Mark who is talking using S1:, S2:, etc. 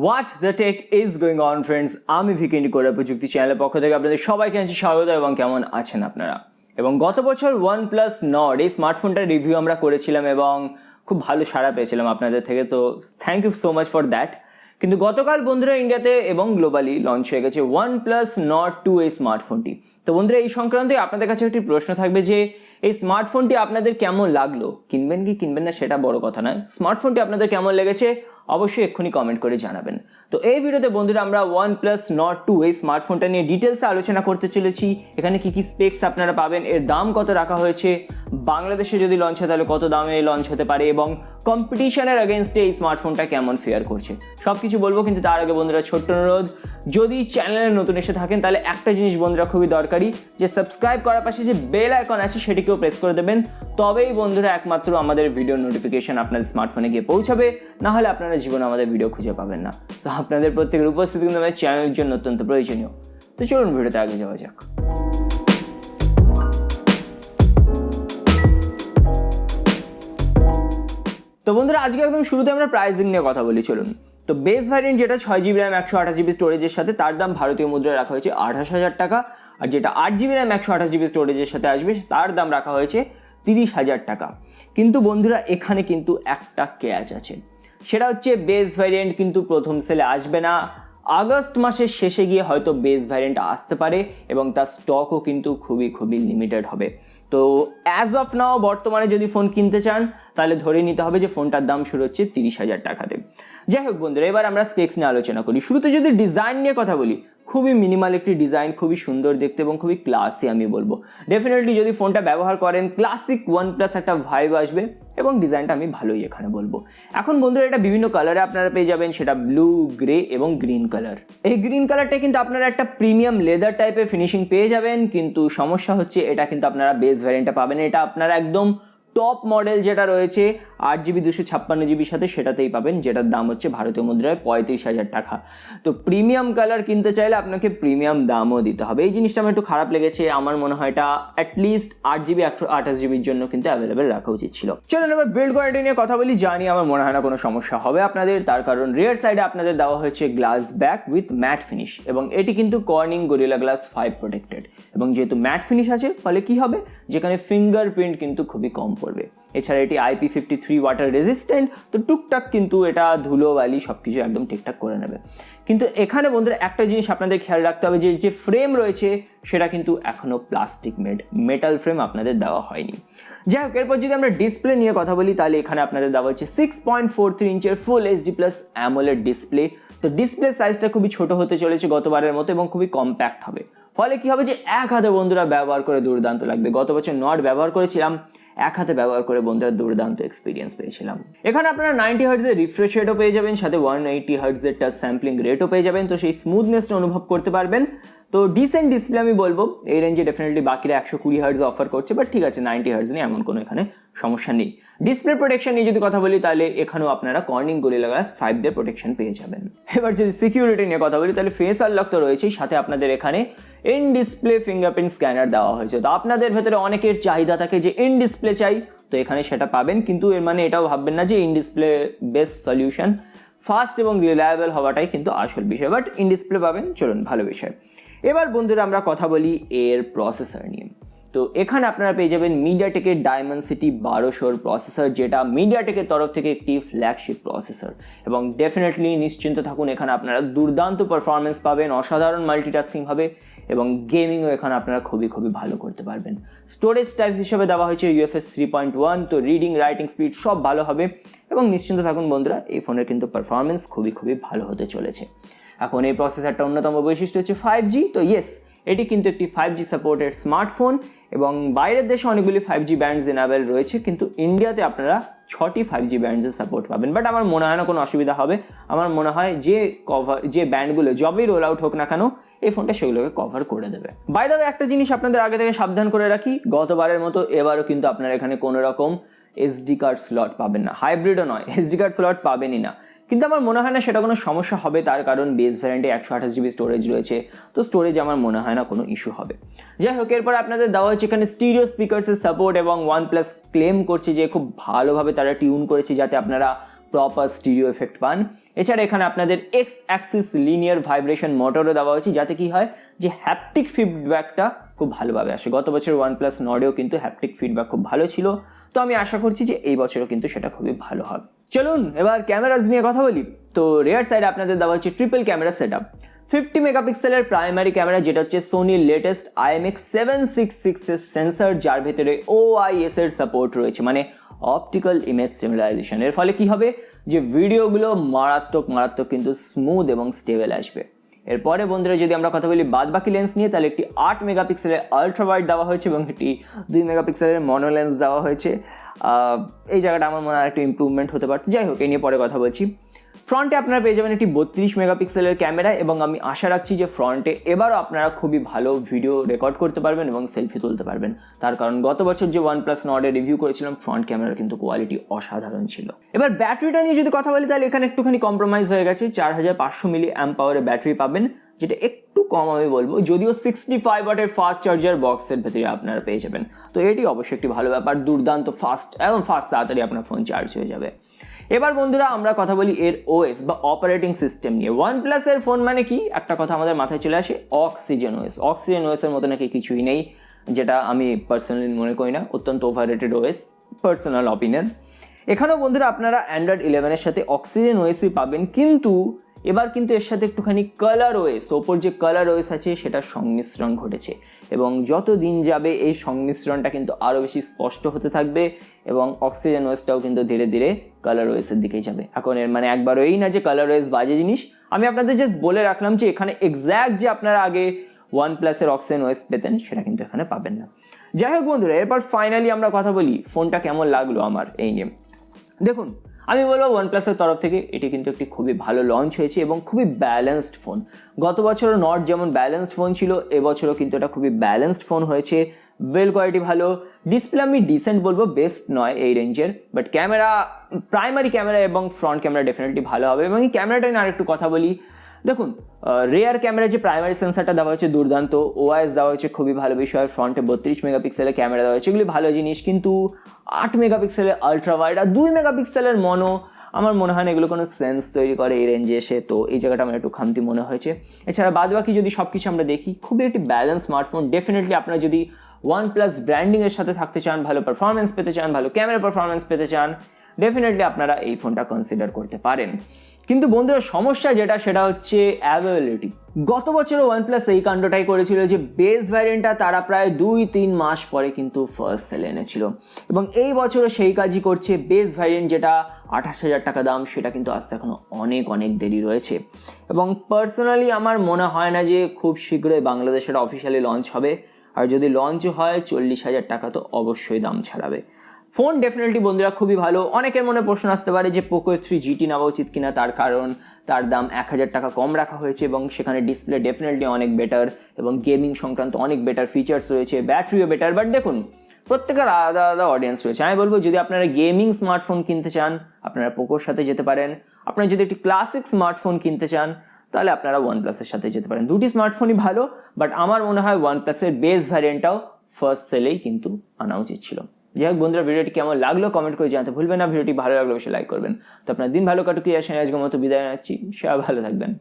S1: What the tech is going on friends, আমি ভিকেন্ডি করে প্রযুক্তি চ্যানেলের পক্ষ থেকে আপনাদের সবাইকে জানাচ্ছি স্বাগত এবং কেমন আছেন আপনারা। এবং গত বছর OnePlus Nord এই স্মার্টফোনটার রিভিউ আমরা করেছিলাম এবং খুব ভালো সাড়া পেয়েছিলাম আপনাদের থেকে, তো thank you so much for that. কিন্তু গতকাল বন্ধুরা ইন্ডিয়াতে এবং গ্লোবালি লঞ্চ হয়ে গেছে OnePlus Nord 2 এই স্মার্টফোনটি। তো বন্ধুরা এই সংক্রান্তে আপনাদের কাছে একটি প্রশ্ন থাকবে যে এই স্মার্টফোনটি আপনাদের কেমন লাগলো, কিনবেন কি কিনবেন না সেটা বড় কথা নয়, স্মার্টফোনটি আপনাদের কেমন লেগেছে অবশ্যই এক্ষুনি কমেন্ট করে জানাবেন। তো এই ভিডিওতে বন্ধুরা আমরা OnePlus Nord 2 এই স্মার্টফোনটা নিয়ে ডিটেলসে আলোচনা করতে চলেছি। এখানে কি কি স্পেক্স আপনারা পাবেন, এর দাম কত রাখা হয়েছে, বাংলাদেশে যদি লঞ্চ হয় তাহলে কত দামে লঞ্চ হতে পারে এবং কম্পিটিশনের এগেনস্টে এই স্মার্টফোনটা কেমন ফেয়ার করছে, সব কিছু বলবো। কিন্তু তার আগে বন্ধুরা ছোট্ট অনুরোধ, যদি চ্যানেলে নতুন এসে থাকেন তাহলে একটা জিনিস বন্ধুরা খুবই দরকারি, যে সাবস্ক্রাইব করার পাশে যে বেল আইকন আছে সেটিকেও প্রেস করে দেবেন, তবেই বন্ধুরা একমাত্র আমাদের ভিডিও নোটিফিকেশন আপনাদের স্মার্টফোনে গিয়ে পৌঁছাবে, না হলে আপনারা জীবনে আমাদের ভিডিও খুঁজে পাবেন না। তো আপনাদের প্রত্যেকের উপস্থিতি কিন্তু আমাদের চ্যানেলের জন্য অত্যন্ত প্রয়োজনীয়। তো চলুন ভিডিওতে আগে যাওয়া যাক। তো বন্ধুরা আজকে একদম শুরুতে আমরা প্রাইসিং নিয়ে কথা বলি, চলুন। তো বেস ভ্যারিয়েন্ট যেটা 6GB RAM 128GB স্টোরেজের সাথে, তার দাম ভারতীয় মুদ্রায় রাখা হয়েছে 28,000 টাকা। আর যেটা 8GB RAM 128GB স্টোরেজের সাথে আসবে তার দাম রাখা হয়েছে 30,000 টাকা। কিন্তু বন্ধুরা এখানে কিন্তু একটা ক্যাচ আছে, সেটা হচ্ছে বেস ভ্যারিয়েন্ট কিন্তু প্রথম সেলে আসবে না। আগস্ট মাসের শেষে গিয়ে হয়তো বেস ভ্যারিয়েন্ট আসতে পারে এবং তার স্টকও কিন্তু খুবই লিমিটেড হবে। তো অ্যাজ অফ নাও বর্তমানে যদি ফোন কিনতে চান তাহলে ধরে নিতে হবে যে ফোনটার দাম শুরু হচ্ছে 30,000 টাকাতে। যাই হোক বন্ধুরা, এবার আমরা স্পেক্স নিয়ে আলোচনা করি। শুরুতে যদি ডিজাইন নিয়ে কথা বলি, খুবই মিনিমাল একটি ডিজাইন, খুবই সুন্দর দেখতে এবং খুবই ক্লাসি আমি বলবো। ডেফিনেটলি যদি ফোনটা ব্যবহার করেন ক্লাসিক OnePlus একটা ভাইব আসবে এবং ডিজাইনটা আমি ভালোই এখানে বলবো। এখন বন্ধুরা এটা বিভিন্ন কালারে আপনারা পেয়ে যাবেন, সেটা ব্লু, গ্রে এবং গ্রিন কালার। এই গ্রিন কালারটা কিন্তু আপনারা একটা প্রিমিয়াম লেদার টাইপের ফিনিশিং পেয়ে যাবেন, কিন্তু সমস্যা হচ্ছে এটা কিন্তু আপনারা বেস ভ্যারিয়েন্টটা পাবেন, এটা আপনারা একদম টপ মডেল যেটা রয়েছে 8GB 256GBর সাথে সেটাতেই পাবেন, যেটার দাম হচ্ছে ভারতীয় মুদ্রায় 35,000 টাকা। তো প্রিমিয়াম কালার কিনতে চাইলে আপনাকে প্রিমিয়াম দামও দিতে হবে। এই জিনিসটা আমার একটু খারাপ লেগেছে, আমার মনে হয় এটা অ্যাটলিস্ট 8GB 128GBর জন্য কিন্তু অ্যাভেলেবেল রাখা উচিত ছিল। চলুন এবার বিল্ড কোয়ালিটি নিয়ে কথা বলি। জানি আমার মনে হয় না কোনো সমস্যা হবে আপনাদের, তার কারণ রিয়ার সাইডে আপনাদের দেওয়া হয়েছে glass back with mat finish এবং এটি কিন্তু কর্নিং গরিলা গ্লাস 5 প্রোটেক্টেড এবং যেহেতু ম্যাট ফিনিশ আছে ফলে কি হবে, যেখানে ফিঙ্গারপ্রিন্ট কিন্তু খুবই কম পড়বে। এছাড়া এটি IP53 ওয়াটার রেজিস্ট্যান্ট, তো টুকটাক কিন্তু এটা ধুলো বালি সব কিছু একদম ঠিকঠাক করে নেবে। কিন্তু এখানে বন্ধুরা একটা জিনিস আপনাদের খেয়াল রাখতে হবে, যে ফ্রেম রয়েছে সেটা কিন্তু এখনও প্লাস্টিক মেটাল ফ্রেম আপনাদের দেওয়া হয়নি। যাই হোক, এরপর যদি আমরা ডিসপ্লে নিয়ে কথা বলি তাহলে এখানে আপনাদের দেওয়া হচ্ছে 6.43 ইঞ্চের ফুল HD+ AMOLED ডিসপ্লে। তো ডিসপ্লে সাইজটা খুবই ছোট হতে চলেছে গতবারের মতো এবং খুবই কম্প্যাক্ট হবে, ফলে কি হবে যে এক হাতে বন্ধুরা ব্যবহার করে দুর্দান্ত লাগবে। গত বছর নট ব্যবহার করেছিলাম, এক হাতে ব্যবহার করে বন্ধুরা দুর্দান্ত এক্সপিরিয়েন্স পেয়েছিলাম। এখানে আপনারা 90 হার্টজের রিফ্রেশ রেটও পেয়ে যাবেন, সাথে 180 হার্টজের টাচ স্যাম্পলিং রেটও পেয়ে যাবেন, তো সেই স্মুথনেসটা অনুভব করতে পারবেন। তো ডিসেন্ট ডিসপ্লে আমি বলবো, এই রেঞ্জে ডেফিনেটলি বাকিরা 120 হার্টজ অফার করছে, বাট ঠিক আছে 90 হার্টজ নিয়ে এমন কোনো এখানে সমস্যা নেই। ডিসপ্লে প্রোটেকশন নিয়ে যদি কথা বলি তাহলে এখানেও আপনারা কর্নিং গরিলা গ্লাস 5 দিয়ে প্রোটেকশন পেয়ে যাবেন। এবার যদি সিকিউরিটি নিয়ে কথা বলি তাহলে ফেস আনলক তো রয়েছেই, সাথে আপনাদের এখানে ইন ডিসপ্লে ফিঙ্গারপ্রিন্ট স্ক্যানার দেওয়া হয়েছে। তো আপনাদের ভেতরে অনেকের চাহিদা থাকে যে ইন ডিসপ্লে চাই, তো এখানে সেটা পাবেন, কিন্তু এর মানে এটাও ভাববেন না যে in display best solution. Fast এবং রিলায়েবল হওয়াটাই কিন্তু আসল বিষয়, বাট ইন ডিসপ্লে পাবেন, চলুন ভালো বিষয়। এবার বন্ধুরা আমরা কথা বলি এর প্রসেসর নিয়ে। তো এখানে আপনারা পেয়ে যাবেন মিডিয়াটেকের Dimensity 1200 প্রসেসর, যেটা মিডিয়াটেকের তরফ থেকে একটি ফ্ল্যাগশিপ প্রসেসর এবং ডেফিনেটলি নিশ্চিন্ত থাকুন এখানে আপনারা দুর্দান্ত পারফরমেন্স পাবেন, অসাধারণ মাল্টিটাস্কিং হবে এবং গেমিংও এখানে আপনারা খুবই ভালো করতে পারবেন। স্টোরেজ টাইপ হিসেবে দেওয়া হয়েছে UFS 3.1, তো রিডিং রাইটিং স্পিড সব ভালো হবে এবং নিশ্চিন্ত থাকুন বন্ধুরা এই ফোনের কিন্তু পারফরমেন্স খুবই ভালো হতে চলেছে। এখন এই প্রসেসরটা অন্যতম বৈশিষ্ট্য হচ্ছে 5G। তো ইয়েস, এটি কিন্তু একটি 5G সাপোর্টেড স্মার্টফোন এবং বাইরের দেশে অনেকগুলি 5G ব্যান্ডস এনাবেল রয়েছে, কিন্তু ইন্ডিয়াতে আপনারা 6টি 5G ব্যান্ডসের সাপোর্ট পাবেন। বাট আমার মনে হয় না কোনো অসুবিধা হবে, আমার মনে হয় যে ব্যান্ডগুলো যবেই রোল আউট হোক না কেন এই ফোনটা সেগুলোকে কভার করে দেবে। বাই দ্য ওয়ে একটা জিনিস আপনাদের আগে থেকে সাবধান করে রাখি, গতবারের মতো এবারও কিন্তু আপনারা এখানে কোনো রকম SD কার্ড স্লট পাবেন না, হাইব্রিডও নয়, SD কার্ড স্লট পাবেনই না। কিন্তু আমার মনে হয় না সেটা কোনো সমস্যা হবে, তার কারণ বেস ভ্যারিয়েন্টে 128GB স্টোরেজ রয়েছে, তো স্টোরেজ আমার মনে হয় না কোনো ইস্যু হবে। যাই হোক, এরপর আপনাদের দেওয়া হচ্ছে এখানে স্টিরিও স্পিকার্সের সাপোর্ট এবং OnePlus ক্লেম করছে যে খুব ভালোভাবে তারা টিউন করেছে যাতে আপনারা প্রপার স্টিরিও এফেক্ট পান। এছাড়া এখানে আপনাদের এক্স অ্যাক্সিস লিনিয়ার ভাইব্রেশন মোটরও দেওয়া হয়েছে, যাতে কি হয় যে হ্যাপটিক ফিডব্যাকটা খুব ভালোভাবে আসে। গত বছর OnePlus Nordেও কিন্তু হ্যাপটিক ফিডব্যাক খুব ভালো ছিল, তো আমি আশা করছি যে এই বছরও কিন্তু সেটা খুবই ভালো হবে। চলুন এবার ক্যামেরাজ নিয়ে কথা বলি। তো রেয়ার সাইডে আপনাদের দেওয়া হচ্ছে ট্রিপল ক্যামেরা সেটআপ, 50 মেগাপিক্সেলের প্রাইমারি ক্যামেরা যেটা হচ্ছে সোনির লেটেস্ট IMX766 এর সেন্সর, যার ভেতরে OIS এর সাপোর্ট রয়েছে, মানে অপটিক্যাল ইমেজ স্টেবিলাইজেশন। এর ফলে কি হবে যে ভিডিওগুলো মারাত্মক কিন্তু স্মুথ এবং স্টেবল আসবে। এরপরে বন্ধুরা যদি আমরা কথা বলি বাদ বাকি লেন্স নিয়ে, তাহলে একটি 8 মেগাপিক্সেলের আলট্রা ওয়াইড দেওয়া হয়েছে এবং একটি 2 মেগাপিক্সেলের মনো লেন্স দেওয়া হয়েছে। এই জায়গাটা আমার মনে হয় একটু ইম্প্রুভমেন্ট হতে পারত, যাই হোক এই নিয়ে পরে কথা বলছি। ফ্রন্টে আপনারা পেয়ে যাবেন একটি 32 মেগাপিক্সেলের ক্যামেরা, এবং আমি আশা রাখছি যে ফ্রন্টে এবারও আপনারা খুবই ভালো ভিডিও রেকর্ড করতে পারবেন এবং সেলফি তুলতে পারবেন। তার কারণ গত বছর যে OnePlus Nordের রিভিউ করেছিলাম, ফ্রন্ট ক্যামেরার কিন্তু কোয়ালিটি অসাধারণ ছিল। এবার ব্যাটারিটা নিয়ে যদি কথা বলি, তাহলে এখানে একটুখানি কম্প্রোমাইজ হয়ে গেছে। 4500 মিলি অ্যাম্প পাওয়ারের ব্যাটারি পাবেন, যেটা একটু কম আমি বলবো, যদিও 65 ওয়াটের ফাস্ট চার্জার বক্সের ভেতরে আপনারা পেয়ে যাবেন। তো এটি অবশ্যই একটি ভালো ব্যাপার, দুর্দান্ত ফাস্ট, একদম ফাস্ট, তাড়াতাড়ি আপনার ফোন চার্জ হয়ে যাবে। এবার বন্ধুরা আমরা কথা বলি এর OS বা অপারেটিং সিস্টেম নিয়ে। OnePlus এর ফোন মানে কি, একটা কথা আমাদের মাথায় চলে আসে, অক্সিজেন OS এর মতো নাকি কিছুই নেই, যেটা আমি পার্সোনালি মনে করি না, অত্যন্ত ওভাররেটেড OS, পার্সোনাল অপিনিয়ন। এখানেও বন্ধুরা আপনারা অ্যান্ড্রয়েড 11 সাথে অক্সিজেন OS-ই পাবেন, কিন্তু এবার কিন্তু এর সাথে একটুখানি কালার OS, ওপর যে কালার OS আছে সেটার সংমিশ্রণ ঘটেছে, এবং যত দিন যাবে এই সংমিশ্রণটা কিন্তু আরও বেশি স্পষ্ট হতে থাকবে, এবং অক্সিজেন OS-টাও কিন্তু ধীরে ধীরে কালার OS-এর দিকেই যাবে। এখন এর মানে একবারও এই না যে কালার OS বাজে জিনিস, আমি আপনাদের জাস্ট বলে রাখলাম যে এখানে এক্স্যাক্ট যে আপনারা আগে OnePlus-এর অক্সিজেন OS পেতেন সেটা কিন্তু এখানে পাবেন না। যাই হোক বন্ধুরা, এরপর ফাইনালি আমরা কথা বলি ফোনটা কেমন লাগলো আমার এই নিয়ে। দেখুন, আমি বলবো OnePlus-এর তরফ থেকে এটি কিন্তু একটি খুবই ভালো লঞ্চ হয়েছে এবং খুবই ব্যালেন্সড ফোন। গত বছরও নট যেমন ব্যালেন্সড ফোন ছিল, এবছরও কিন্তু এটা খুবই ব্যালেন্সড ফোন হয়েছে। বিল্ড কোয়ালিটি ভালো, ডিসপ্লে আমি ডিসেন্ট বলবো, বেস্ট নয় এই রেঞ্জের, বাট ক্যামেরা, প্রাইমারি ক্যামেরা এবং ফ্রন্ট ক্যামেরা ডেফিনেটলি ভালো হবে। এবং এই ক্যামেরাটা নিয়ে আরেকটু কথা বলি। দেখুন, রেয়ার ক্যামেরা যে প্রাইমারি সেন্সারটা দেওয়া হয়েছে দুর্দান্ত, OIS দেওয়া হয়েছে খুবই ভালো বিষয়, ফ্রন্টে 32 মেগাপিক্সেলের ক্যামেরা দেওয়া হয়েছে, এগুলি ভালো জিনিস, কিন্তু 8 মেগাপিক্সেলের আলট্রা ওয়াইড আর 2 মেগাপিক্সেলের মনো, আমার মনে হয় না এগুলো কোনো সেন্স তৈরি করে এই রেঞ্জে এসে, তো এই জায়গাটা আমার একটু খামতি মনে হয়েছে। এছাড়া বাদ বাকি যদি সব কিছু আমরা দেখি, খুবই একটি ব্যালেন্স স্মার্টফোন। ডেফিনেটলি আপনারা যদি OnePlus ব্র্যান্ডিংয়ের সাথে থাকতে চান, ভালো পারফরমেন্স পেতে চান, ভালো ক্যামেরা পারফরমেন্স পেতে চান, ডেফিনেটলি আপনারা এই ফোনটা কনসিডার করতে পারেন। কিন্তু বন্ধুরা সমস্যা যেটা, সেটা হচ্ছে অ্যাভেলেবিলিটি। গত বছরও OnePlus এই কাণ্ডটাই করেছিল যে বেস ভ্যারিয়েন্টটা তারা প্রায় 2-3 মাস পরে কিন্তু ফার্স্ট সেলে এনেছিল, এবং এই বছরও সেই কাজই করছে। বেস ভ্যারিয়েন্ট যেটা 28,000 টাকা দাম, সেটা কিন্তু আসতে এখনো অনেক দেরি রয়েছে, এবং পার্সোনালি আমার মনে হয় না যে খুব শীঘ্রই বাংলাদেশে এটা অফিসিয়ালি লঞ্চ হবে, আর যদি লঞ্চ হয় 40,000 টাকা তো অবশ্যই দাম ছাড়াবে। ফোন ডেফিনেটলি বন্ধুরা খুবই ভালো। অনেকের মনে প্রশ্ন আসতে পারে যে Poco F3 GT নেওয়া উচিত কিনা, তার কারণ তার দাম 1000 টাকা কম রাখা হয়েছে, এবং সেখানে ডিসপ্লে ডেফিনেটলি অনেক বেটার, এবং গেমিং সংক্রান্ত অনেক বেটার ফিচার্স রয়েছে, ব্যাটারিও বেটার। বাট দেখুন, প্রত্যেকের আলাদা অডিয়েন্স রয়েছে। আমি বলবো যদি আপনারা গেমিং স্মার্টফোন কিনতে চান, আপনারা পোকোর সাথে যেতে পারেন। আপনারা যদি একটি ক্লাসিক স্মার্টফোন কিনতে চান, তাহলে আপনারা OnePlus-এর সাথে যেতে পারেন। দুটি স্মার্টফোনই ভালো, বাট আমার মনে হয় OnePlus-এর বেস ভ্যারিয়েন্টটাও ফার্স্ট সেলেই কিন্তু আনা উচিত ছিল। যাই হোক বন্ধুরা, ভিডিওটি কেমন লাগলো কমেন্ট করে জানাতে ভুলবেন না। ভিডিওটি ভালো লাগলে অবশ্যই লাইক করবেন। তো আপনার দিন ভালো কাটুক, আজকের মতো বিদায় জানাচ্ছি। সবাই ভালো থাকবেন।